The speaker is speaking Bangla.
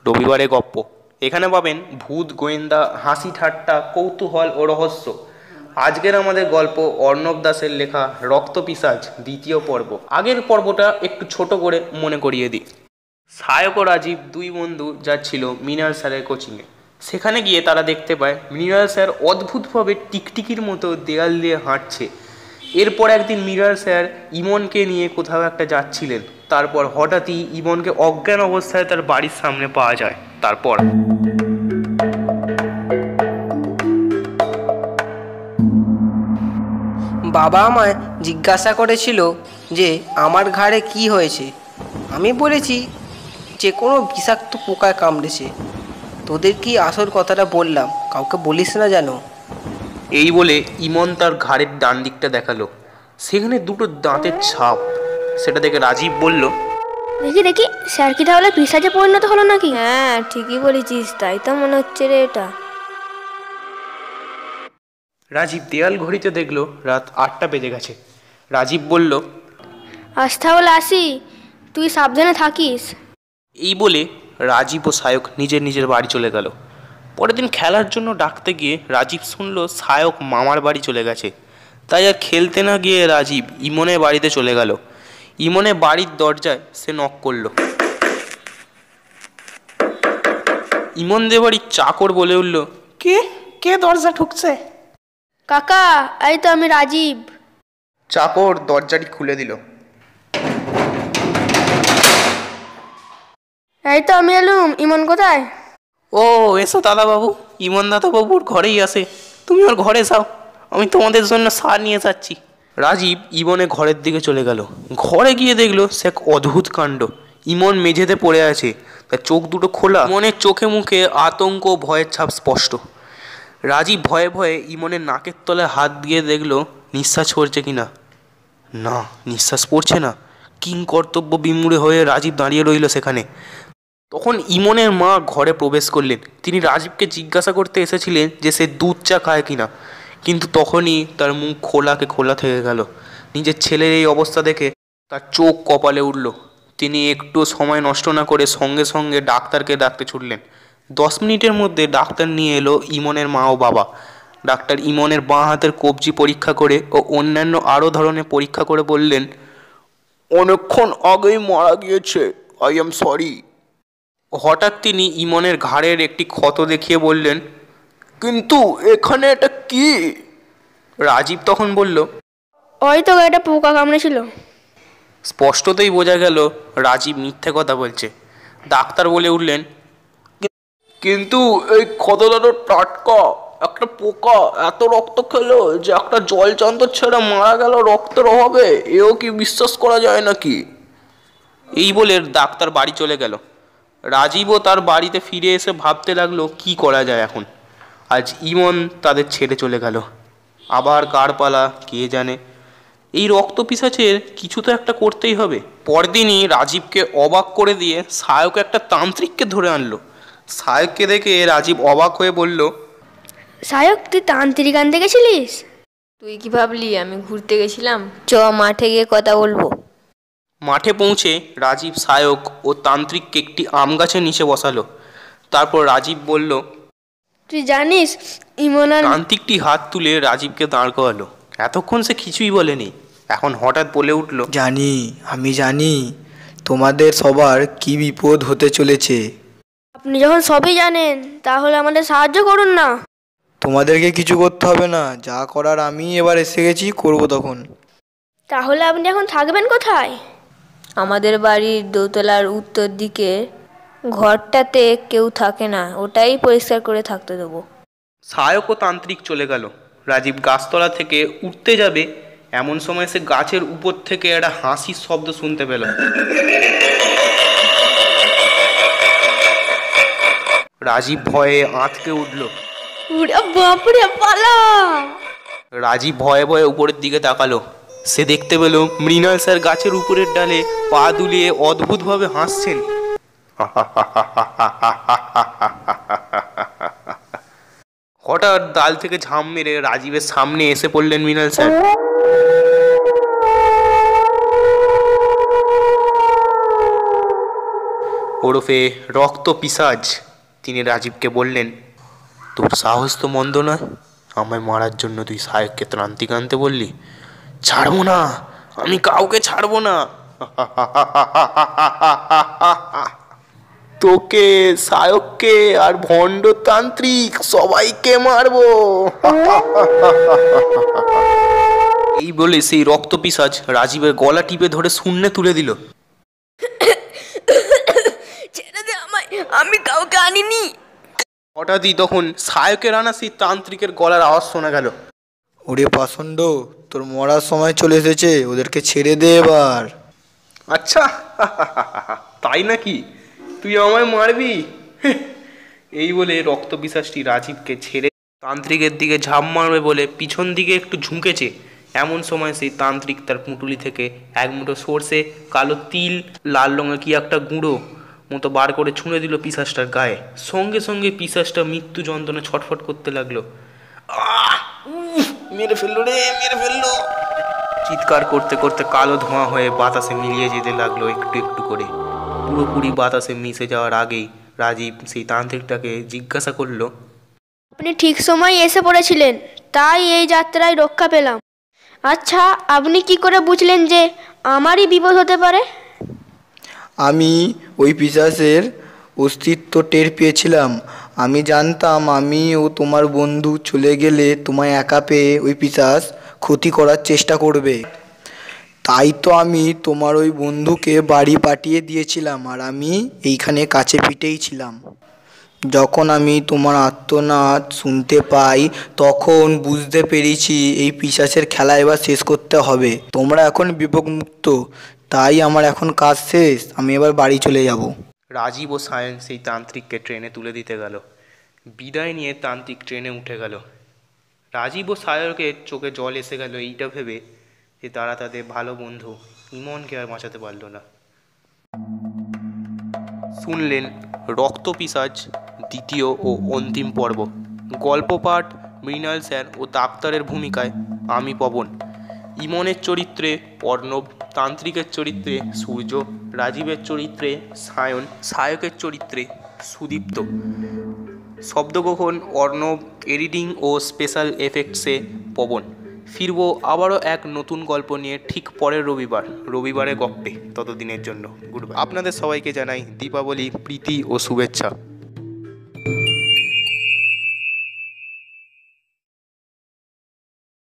রবিবারে গপ্প। এখানে পাবেন ভূত, গোয়েন্দা, হাসি ঠাট্টা, কৌতূহল ও রহস্য। আজকের আমাদের গল্প অর্ণব দাসের লেখা রক্ত পিশাচ দ্বিতীয় পর্ব। আগের পর্বটা একটু ছোট করে মনে করিয়ে দিই। সায়ক ও রাজীব দুই বন্ধু যাচ্ছিল মৃণাল স্যারের কোচিংয়ে। সেখানে গিয়ে তারা দেখতে পায় মৃণাল স্যার অদ্ভুতভাবে টিকটিকির মতো দেয়াল দিয়ে হাঁটছে। এরপর একদিন মৃণাল স্যার ইমনকে নিয়ে কোথাও একটা যাচ্ছিলেন। তারপর হঠাৎই ইমনকে অজ্ঞান অবস্থায় তার বাড়ির সামনে পাওয়া যায়। তারপর বাবা আমায় জিজ্ঞাসা করেছিল যে আমার ঘাড়ে কি হয়েছে। আমি বলেছি যে কোনো বিষাক্ত পোকায় কামড়েছে। তোদের কি আসল কথাটা বললাম, কাউকে বলিস না যেন। এই বলে ইমন তার ঘাড়ের ডান দিকটা দেখালো। সেখানে দুটো দাঁতের ছাপ। সেটা দেখে রাজীব বলল, দেখি দেখি স্যার কি তাহলে পিশাচে পরিণত হলো নাকি? হ্যাঁ ঠিকই বলেছিস, তাই তো মনে হচ্ছে রে এটা। রাজীব দেয়াল ঘড়িতে দেখলো রাত 8টা বেজে গেছে। রাজীব বলল, আজ তাহলে আসি, তুই সাবধানে থাকিস। এই বলে রাজীব ও সায়ক নিজের নিজের বাড়ি চলে গেল। পরের দিন খেলার জন্য ডাকতে গিয়ে রাজীব শুনল সায়ক মামার বাড়ি চলে গেছে। তাই আর খেলতে না গিয়ে রাজীব ইমনের বাড়িতে চলে গেল। ইমনের বাড়ির দরজায় সে নক করল। ইমন দে বাড়ির চাকর বলে উঠল, কে কে দরজা ঠুকছে? কাকা, এই তো আমি রাজীব। চাকর দরজাটি খুলে দিল। এই তো আমি এলুম, ইমন কোথায়? ও এসো দাদাবাবু, ইমন দাদাবাবুর ঘরেই আসে। তুমি ওর ঘরে যাও, আমি তোমাদের জন্য সার নিয়ে যাচ্ছি। রাজীব ইমনের ঘরের দিকে চলে গেল। ঘরে গিয়ে দেখলো সে এক অদ্ভুত কাণ্ড। ইমন মেঝেতে পড়ে আছে, তার চোখ দুটো খোলা। ইমনের চোখে মুখে আতঙ্ক ভয়ের ছাপ স্পষ্ট। রাজীব ভয়ে ভয়ে ইমনের নাকের তলায় হাত দিয়ে দেখলো নিঃশ্বাস পড়ছে কিনা। না, নিঃশ্বাস পড়ছে না। কিংকর্তব্য বিমূঢ় হয়ে রাজীব দাঁড়িয়ে রইল সেখানে। তখন ইমনের মা ঘরে প্রবেশ করলেন। তিনি রাজীবকে জিজ্ঞাসা করতে এসেছিলেন যে সে দুধ চা খায় কিনা, কিন্তু তখনই তার মুখ খোলা থেকে গেল। নিজের ছেলের এই অবস্থা দেখে তার চোখ কপালে উঠল। তিনি একটু সময় নষ্ট না করে সঙ্গে সঙ্গে ডাক্তারকে ডাকতে ছুটলেন। 10 মিনিটের মধ্যে ডাক্তার নিয়ে এলো ইমনের মা ও বাবা। ডাক্তার ইমনের বাঁ হাতের কবজি পরীক্ষা করে ও অন্যান্য আরও ধরনের পরীক্ষা করে বললেন, অনেকক্ষণ আগেই মারা গিয়েছে, আই এম সরি। হঠাৎ তিনি ইমনের ঘাড়ের একটি ক্ষত দেখিয়ে বললেন, কিন্তু এখানে এটা কি? রাজীব তখন বলল, ওই তো এটা পোকা কামড়েছিল। স্পষ্টতই বোঝা গেল রাজীব মিথ্যে কথা বলছে। ডাক্তার বলে উঠলেন, কিন্তু এই ক্ষতটা তো টাটকা। একটা পোকা এত রক্ত খেলো যে একটা জলচান্ত ছেড়ে মারা গেল রক্তের অভাবে, এও কি বিশ্বাস করা যায় নাকি? এই বলে ডাক্তার বাড়ি চলে গেল। রাজীবও তার বাড়িতে ফিরে এসে ভাবতে লাগলো কি করা যায় এখন। আজ ইমন তাদের ছেড়ে চলে গেল। আবার কার পালা কে জানে। এই রক্ত পিশাচের কিছু তো একটা করতেই হবে। পরদিনই রাজীবকে অবাক করে দিয়ে সায়ক একটা তান্ত্রিককে ধরে আনলো। সায়ককে দেখে রাজীব অবাক হয়ে বলল, সায়ক, তুই তান্ত্রিক আনতে গেছিলিস? তুই কি ভাবলি আমি ঘুরতে গেছিলাম? চ মাঠে গিয়ে কথা বলবো। মাঠে পৌঁছে রাজীব সায়ক ও তান্ত্রিককে একটি আম গাছের নিচে বসালো। তারপর রাজীব বলল, তুই জানিস ইমন আর... তান্ত্রিকটি হাত তুলে রাজীবকে দাঁড় করালো। এতক্ষণ সে কিছুই বলেনি, এখন হঠাৎ বলে উঠল, আমি জানি তোমাদের সবার কি বিপদ হতে চলেছে। আপনি যখন সবই জানেন তাহলে আমাদের সাহায্য করুন না। তোমাদেরকে কিছু করতে হবে না, যা করার আমি এবার এসে গেছি, করবো তখন। তাহলে আপনি এখন থাকবেন কোথায়? আমাদের বাড়ির দোতলার উত্তর দিকে ঘরটাতে কেউ থাকে না, ওটাই পরিষ্কার করে থাকতে দেবো। সায়ক ও তান্ত্রিক চলে গেল। রাজীব গাছতলা থেকে উঠতে যাবে, এমন সময় সে গাছের উপর থেকে একটা হাসির শব্দ শুনতে পেল। রাজীব ভয়ে আঁতকে উঠল। বাপরে, পালা! রাজীব ভয়ে ভয়ে উপরের দিকে তাকালো। সে দেখতে পেল মৃণাল স্যার গাছের উপরের ডালে পা দুলিয়ে অদ্ভুতভাবে হাসছেন। হঠাৎ ডাল থেকে ঝাঁপ মেরে রাজীবের সামনে এসে পড়লেন মৃণাল স্যার। ওরফে রক্ত পিশাচ, তিনি রাজীবকে বললেন, তোর সাহস তো মন্দ নয়, আমায় মারার জন্য তুই সায়ককে ত্রান্তিক আনতে বললি। ছাড়বো না, আমি কাউকে ছাড়বো না। তোকে, সায়ককে আর ভণ্ডতান্ত্রিক সবাইকে মারবো। এই বলে সেই রক্ত পিশাচ রাজীবের গলা টিপে ধরে শূন্যে তুলে দিল। ছেড়ে দে আমায়, আমি কাউকে আনিনি। হঠাৎই তখন সায়কের আনা সেই তান্ত্রিকের গলার আওয়াজ শোনা গেল। ওরে পাষণ্ড, তোর মরার সময় চলে এসেছে, ওদেরকে ছেড়ে দে এবার। আচ্ছা, তাই নাকি, তুই আমায় মারবি? এই বলে রক্ত পিশাচটি রাজীবকে ছেড়ে তান্ত্রিকের দিকে ঝাঁপ মারবে বলে পিছন দিকে একটু ঝুঁকেছে। এমন সময় সেই তান্ত্রিক তার পুঁটুলি থেকে এক মুঠো সর্ষে, কালো তিল, লাল রঙের কি একটা গুঁড়ো মতো বার করে ছুঁড়ে দিল পিশাচটার গায়ে। সঙ্গে সঙ্গে পিশাচটা মৃত্যু যন্ত্রণে ছটফট করতে লাগলো। মেরে ফেললো রে, মেরে ফেললো! চিৎকার করতে করতে কালো ধোঁয়া হয়ে বাতাসে মিলিয়ে যেতে লাগলো একটু একটু করে। পুরোপুরি বাতাসে মিশে যাওয়ার আগেই রাজীব সেই তান্ত্রিকটাকে জিজ্ঞাসা করলো, আপনি ঠিক সময় এসে পড়েছিলেন, তাই এই যাত্রায় রক্ষা পেলাম। আচ্ছা, আপনি কি করে বুঝলেন যে আমারই বিপদ হতে পারে? আমি ওই পিশাচের অস্তিত্ব টের পেয়েছিলাম। আমি জানতাম আমি ও তোমার বন্ধু চলে গেলে তোমায় একা পেয়ে ওই পিশাচ ক্ষতি করার চেষ্টা করবে। তাই তো আমি তোমার ওই বন্ধুকে বাড়ি পাঠিয়ে দিয়েছিলাম, আর আমি এইখানে কাছে পিঠেই ছিলাম। যখন আমি তোমার আর্তনাদ শুনতে পাই তখন বুঝতে পেরেছি এই পিশাচের খেলা এবার শেষ করতে হবে। তোমরা এখন বিপদমুক্ত, তাই আমার এখন কাজ শেষ, আমি এবার বাড়ি চলে যাব। রাজীব ও সায়ন সেই তান্ত্রিককে ট্রেনে তুলে দিতে গেল। বিদায় নিয়ে তান্ত্রিক ট্রেনে উঠে গেল। রাজীব ও সায়কের চোখে জল এসে গেল এইটা ভেবে যে তারা তাদের ভালো বন্ধু ইমনকে আর বাঁচাতে পারল না। শুনলেন রক্ত পিশাচ দ্বিতীয় ও অন্তিম পর্ব। গল্প পাঠ মৃণাল স্যার ও ডাক্তারের ভূমিকায় আমি পবন, ইমনের চরিত্রে অর্ণব, তান্ত্রিকের চরিত্রে সূর্য, রাজীবের চরিত্রে সায়ন, সায়কের চরিত্রে সুদীপ্ত। শব্দগ্রহণ অর্ণব, এডিটিং ও স্পেশাল এফেক্টসে পবন। ফিরবো আবারও এক নতুন গল্প নিয়ে ঠিক পরের রবিবারে গপ্পে। ততদিনের জন্য গুড বাই। আপনাদের সবাইকে জানাই দীপাবলি প্রীতি ও শুভেচ্ছা।